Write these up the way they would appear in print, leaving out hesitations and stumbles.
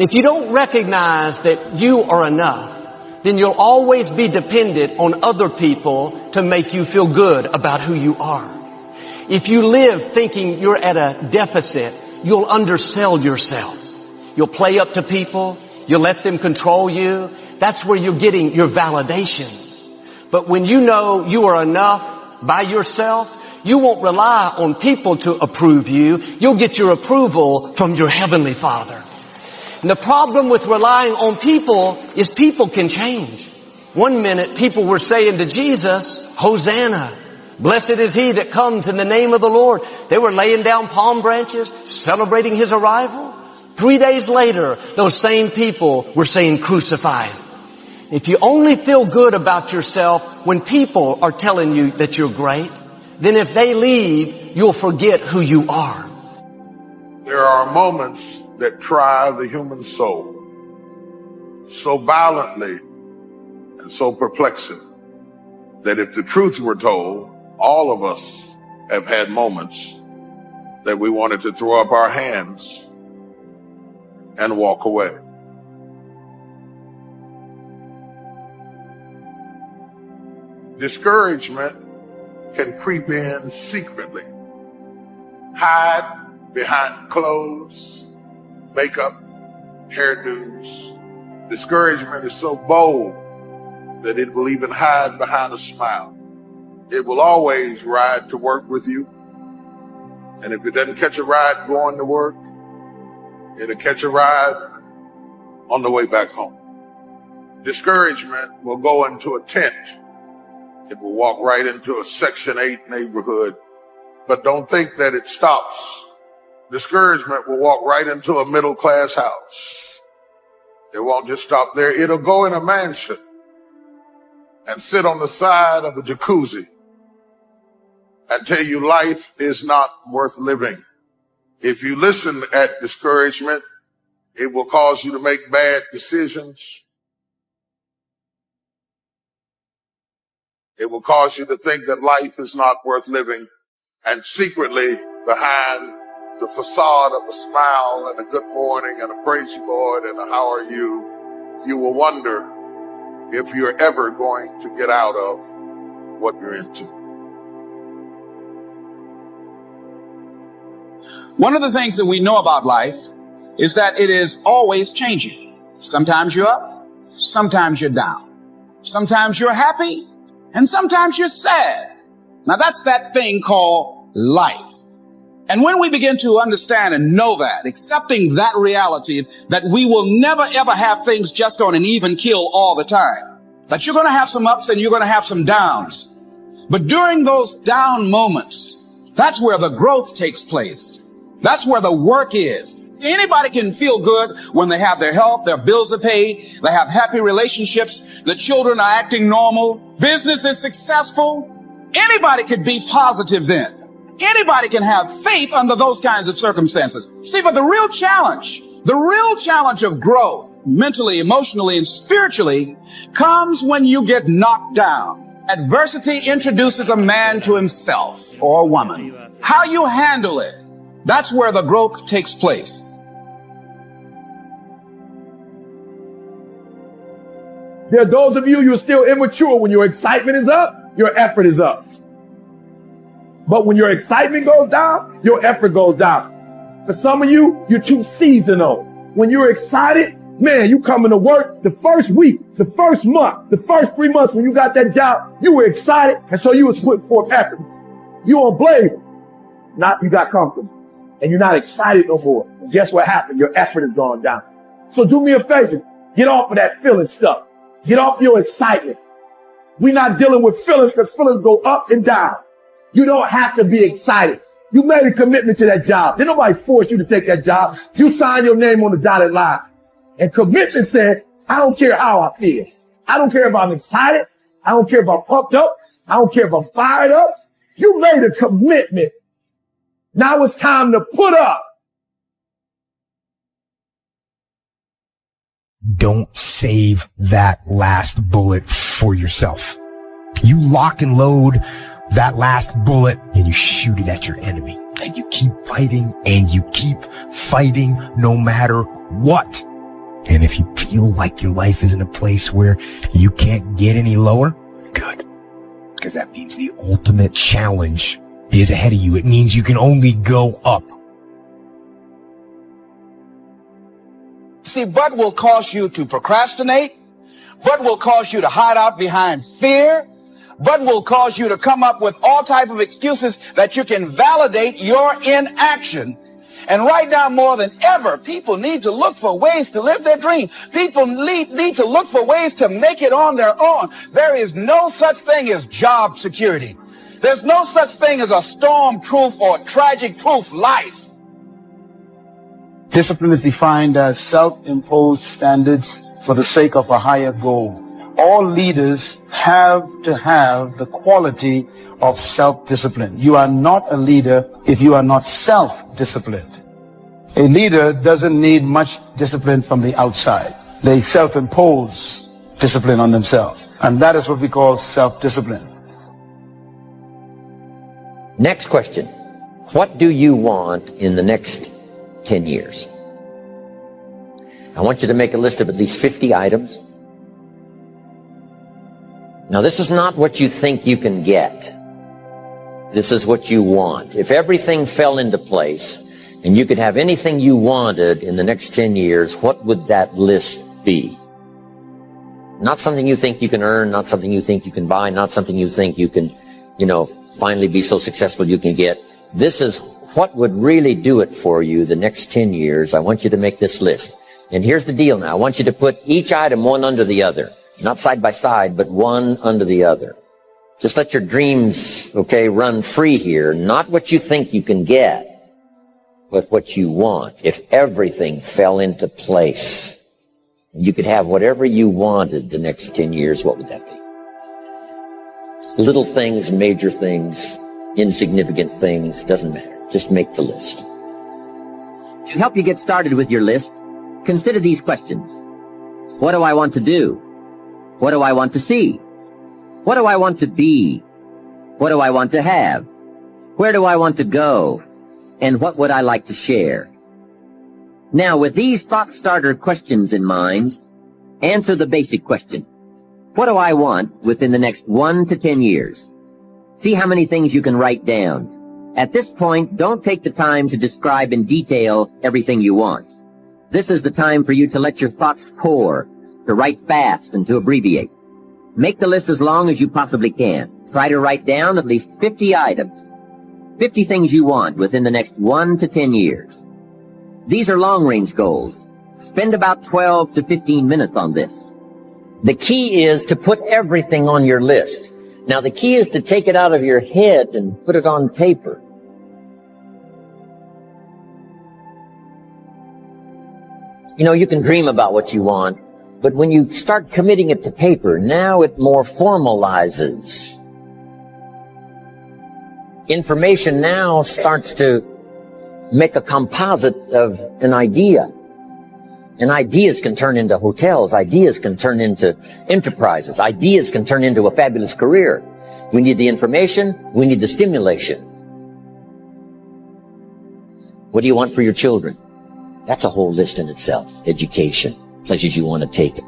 If you don't recognize that you are enough, then you'll always be dependent on other people to make you feel good about who you are. If you live thinking you're at a deficit, you'll undersell yourself. You'll play up to people. You'll let them control you. That's where you're getting your validation. But when you know you are enough by yourself, you won't rely on people to approve you. You'll get your approval from your Heavenly Father. And the problem with relying on people is people can change. One minute people were saying to Jesus, Hosanna, blessed is he that comes in the name of the Lord. They were laying down palm branches, celebrating his arrival. 3 days later, those same people were saying crucify him. If you only feel good about yourself when people are telling you that you're great, then if they leave, you'll forget who you are. There are moments that try the human soul so violently and so perplexing that if the truth were told, all of us have had moments that we wanted to throw up our hands and walk away. Discouragement can creep in secretly, hide behind clothes, makeup, hairdos. Discouragement is so bold that it will even hide behind a smile. It will always ride to work with you. And if it doesn't catch a ride going to work, it'll catch a ride on the way back home. Discouragement will go into a tent. It will walk right into a Section 8 neighborhood. But don't think that it stops. Discouragement will walk right into a middle-class house. It won't just stop there. It'll go in a mansion and sit on the side of a jacuzzi and tell you life is not worth living. If you listen at discouragement, it will cause you to make bad decisions. It will cause you to think that life is not worth living. And secretly, behind the facade of a smile and a good morning and a praise you, Lord, and a how are you, you will wonder if you're ever going to get out of what you're into. One of the things that we know about life is that it is always changing. Sometimes you're up, sometimes you're down. Sometimes you're happy, and sometimes you're sad. Now that's that thing called life. And when we begin to understand and know that, accepting that reality, that we will never ever have things just on an even keel all the time, that you're going to have some ups and you're going to have some downs. But during those down moments, that's where the growth takes place. That's where the work is. Anybody can feel good when they have their health, their bills are paid, they have happy relationships, the children are acting normal, business is successful. Anybody could be positive then. Anybody can have faith under those kinds of circumstances. See, but the real challenge of growth, mentally, emotionally, and spiritually, comes when you get knocked down. Adversity introduces a man to himself or a woman. How you handle it, that's where the growth takes place. There are those of you, you're still immature. When your excitement is up, your effort is up. But when your excitement goes down, your effort goes down. For some of you, you're too seasonal. When you're excited, man, you coming to work the first week, the first month, the first 3 months when you got that job, you were excited, and so you was putting forth efforts. You on blaze. Not you got comfortable. And you're not excited no more. And guess what happened? Your effort has gone down. So do me a favor. Get off of that feeling stuff. Get off your excitement. We're not dealing with feelings because feelings go up and down. You don't have to be excited. You made a commitment to that job. Did nobody force you to take that job? You signed your name on the dotted line. And commitment said, I don't care how I feel. I don't care if I'm excited. I don't care if I'm pumped up. I don't care if I'm fired up. You made a commitment. Now it's time to put up. Don't save that last bullet for yourself. You lock and load that last bullet and you shoot it at your enemy. And you keep fighting and you keep fighting no matter what. And if you feel like your life is in a place where you can't get any lower, good. Because that means the ultimate challenge is ahead of you. It means you can only go up. See, but will cause you to procrastinate, but will cause you to hide out behind fear, but will cause you to come up with all type of excuses that you can validate your inaction. And right now, more than ever, people need to look for ways to live their dream. People need to look for ways to make it on their own. There is no such thing as job security. There's no such thing as a storm-proof or tragic-proof life. Discipline is defined as self-imposed standards for the sake of a higher goal. All leaders have to have the quality of self-discipline. You are not a leader if you are not self-disciplined. A leader doesn't need much discipline from the outside. They self-impose discipline on themselves. And that is what we call self-discipline. Next question. What do you want in the next 10 years? I want you to make a list of at least 50 items. Now, this is not what you think you can get. This is what you want. If everything fell into place and you could have anything you wanted in the next 10 years, what would that list be? Not something you think you can earn, not something you think you can buy, not something you think you can, finally be so successful you can get. This is what would really do it for you the next 10 years. I want you to make this list. And here's the deal now. I want you to put each item one under the other. Not side by side, but one under the other. Just let your dreams, run free here. Not what you think you can get, but what you want. If everything fell into place, and you could have whatever you wanted the next 10 years, what would that be? Little things, major things, insignificant things, doesn't matter. Just make the list. To help you get started with your list, consider these questions. What do I want to do? What do I want to see? What do I want to be? What do I want to have? Where do I want to go? And what would I like to share? Now, with these thought starter questions in mind, answer the basic question. What do I want within the next 1 to 10 years? See how many things you can write down. At this point, don't take the time to describe in detail everything you want. This is the time for you to let your thoughts pour, to write fast and to abbreviate. Make the list as long as you possibly can. Try to write down at least 50 items. 50 things you want within the next 1 to 10 years. These are long-range goals. Spend about 12 to 15 minutes on this. The key is to put everything on your list. Now, the key is to take it out of your head and put it on paper. You can dream about what you want, but when you start committing it to paper, now it more formalizes. Information now starts to make a composite of an idea. And ideas can turn into hotels. Ideas can turn into enterprises. Ideas can turn into a fabulous career. We need the information. We need the stimulation. What do you want for your children? That's a whole list in itself. Education, places you want to take them.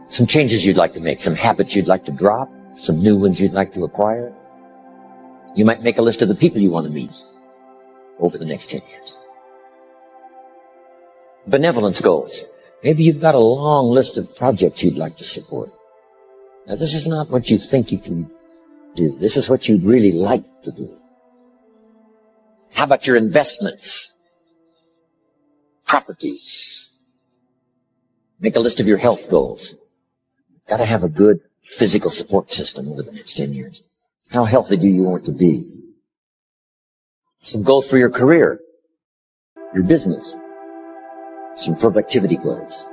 Some changes you'd like to make, some habits you'd like to drop, some new ones you'd like to acquire. You might make a list of the people you want to meet over the next 10 years. Benevolence goals. Maybe you've got a long list of projects you'd like to support. Now, this is not what you think you can do. This is what you'd really like to do. How about your investments? Properties. Make a list of your health goals. Got to have a good physical support system over the next 10 years. How healthy do you want to be? Some goals for your career, your business. Some productivity goals.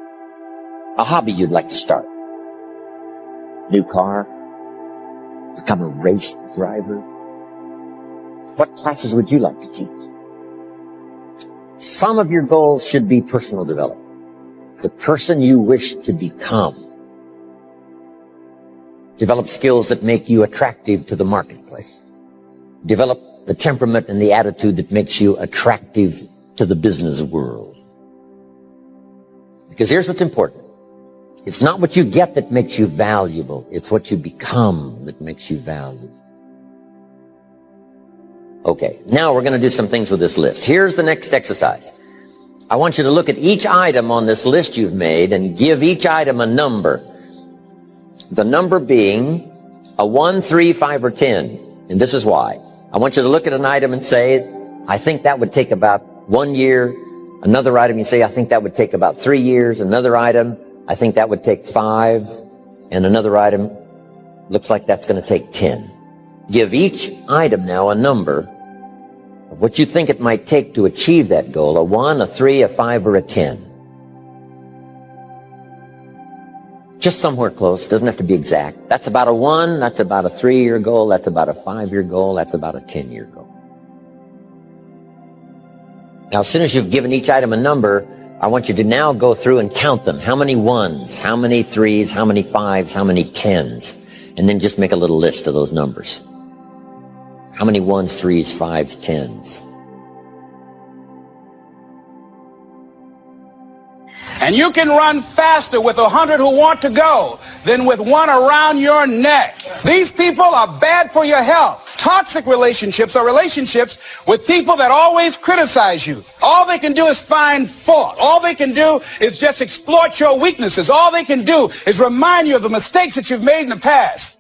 A hobby you'd like to start. New car. Become a race driver. What classes would you like to teach? Some of your goals should be personal development. The person you wish to become. Develop skills that make you attractive to the marketplace. Develop the temperament and the attitude that makes you attractive to the business world. Because here's what's important. It's not what you get that makes you valuable. It's what you become that makes you valuable. Okay, now we're going to do some things with this list. Here's the next exercise. I want you to look at each item on this list you've made and give each item a number. The number being a 1, 3, 5, or 10. And this is why. I want you to look at an item and say, I think that would take about 1 year. Another item, you say, I think that would take about 3 years. Another item, I think that would take 5. And another item, looks like that's going to take 10. Give each item now a number of what you think it might take to achieve that goal. A 1, a 3, a 5, or a 10. Just somewhere close, doesn't have to be exact. That's about a 1, that's about a 3-year goal, that's about a 5-year goal, that's about a 10-year goal. Now, as soon as you've given each item a number, I want you to now go through and count them. How many 1s, how many 3s, how many 5s, how many 10s? And then just make a little list of those numbers. How many 1s, 3s, 5s, 10s? And you can run faster with 100 who want to go than with one around your neck. These people are bad for your health. Toxic relationships are relationships with people that always criticize you. All they can do is find fault. All they can do is just exploit your weaknesses. All they can do is remind you of the mistakes that you've made in the past.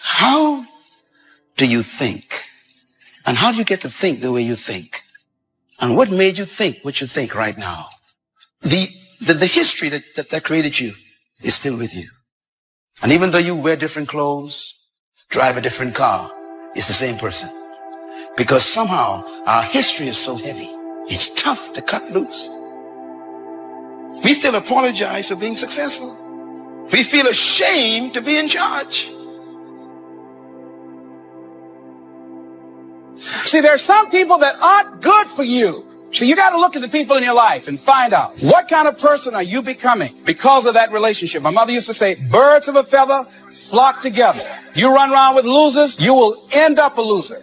How do you think? And how do you get to think the way you think? And what made you think what you think right now? The history that created you is still with you. And even though you wear different clothes, drive a different car, it's the same person. Because somehow our history is so heavy, it's tough to cut loose. We still apologize for being successful. We feel ashamed to be in charge. See, there are some people that aren't good for you. See, you got to look at the people in your life and find out what kind of person are you becoming because of that relationship. My mother used to say, birds of a feather flock together. You run around with losers, you will end up a loser.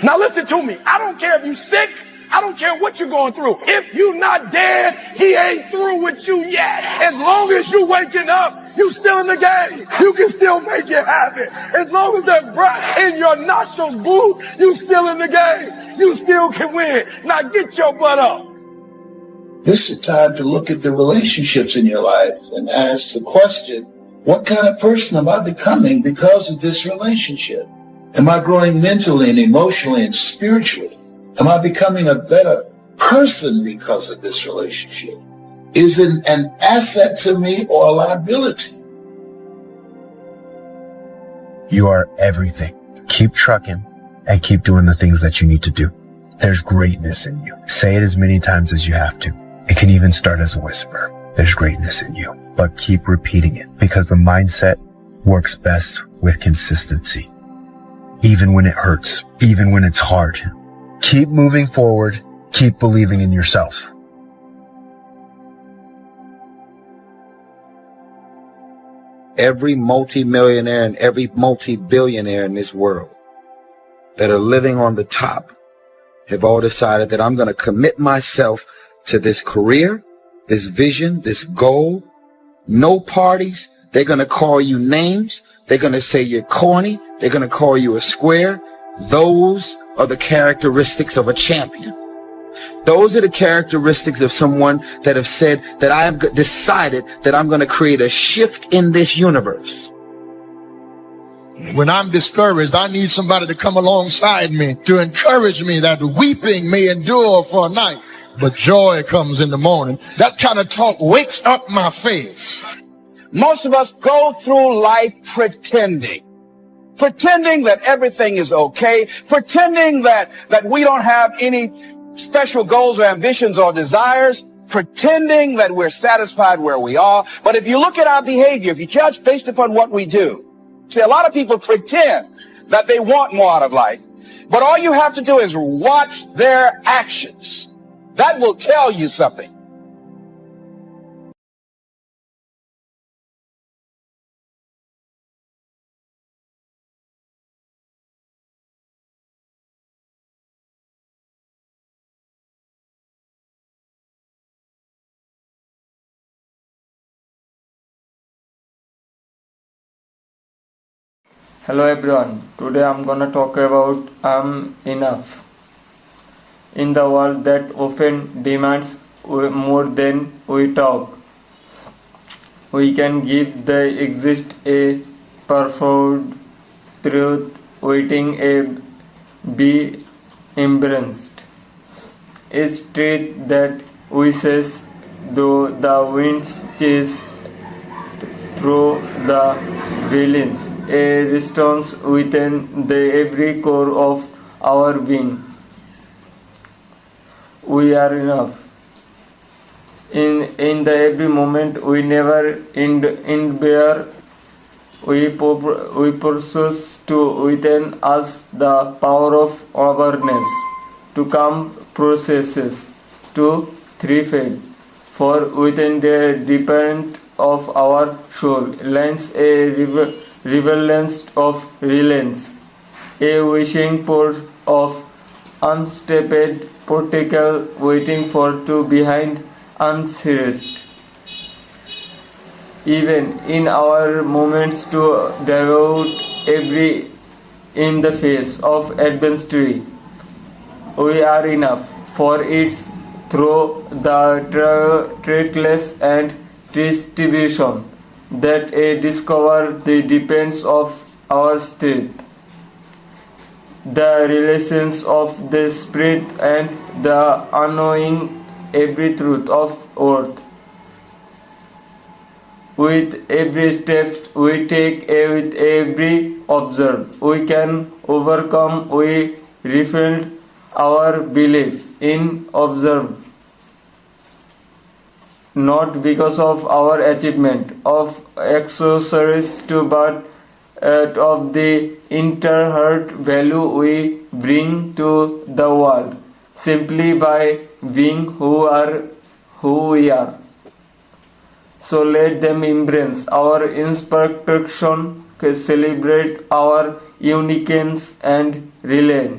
Now listen to me. I don't care if you're sick. I don't care what you're going through. If you're not dead, he ain't through with you yet. As long as you waking up, you still in the game. You can still make it happen. As long as that breath in your nostrils boo, you still in the game. You still can win. Now get your butt up. This is time to look at the relationships in your life and ask the question, what kind of person am I becoming because of this relationship? Am I growing mentally and emotionally and spiritually? Am I becoming a better person because of this relationship? Is it an asset to me or a liability? You are everything. Keep trucking and keep doing the things that you need to do. There's greatness in you. Say it as many times as you have to. It can even start as a whisper. There's greatness in you, but keep repeating it because the mindset works best with consistency. Even when it hurts, even when it's hard. Keep moving forward. Keep believing in yourself. Every multimillionaire and every multi-billionaire in this world that are living on the top have all decided that I'm going to commit myself to this career, this vision, this goal. No parties. They're going to call you names. They're going to say you're corny. They're going to call you a square. Those are the characteristics of a champion. Those are the characteristics of someone that have said that I have decided that I'm going to create a shift in this universe. When I'm discouraged, I need somebody to come alongside me to encourage me that weeping may endure for a night, but joy comes in the morning. That kind of talk wakes up my faith. Most of us go through life pretending that everything is okay, pretending that we don't have any special goals or ambitions or desires, pretending that we're satisfied where we are. But if you look at our behavior, if you judge based upon what we do, see, a lot of people pretend that they want more out of life, but all you have to do is watch their actions. That will tell you something. Hello everyone, today I'm gonna talk about I'm enough. In the world that often demands more than we talk, we can give the exist a profound truth waiting a be embraced. A street that wishes though the winds chase through the villains, a response within the every core of our being. We are enough. In the every moment we never end bear, we possess to within us the power of awareness to come processes to threefold. For within the depend of our soul lies a relevance of reliance, a wishing for of unstepped particle waiting for to behind unserious. Even in our moments to devote every in the face of adversity, we are enough. For it's through the trackless and distribution that a discover the depends of our strength, the relations of the spirit and the unknowing every truth of earth. With every step we take, with every observe, we can overcome, we rebuild our belief in observe, not because of our achievement of accessories to, but of the inherent value we bring to the world simply by being who we are. So let them embrace our imperfection, celebrate our uniqueness and rely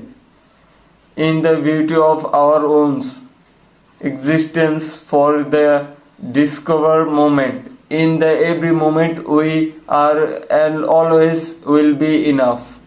in the beauty of our own existence for the discover moment. In the every moment we are and always will be enough.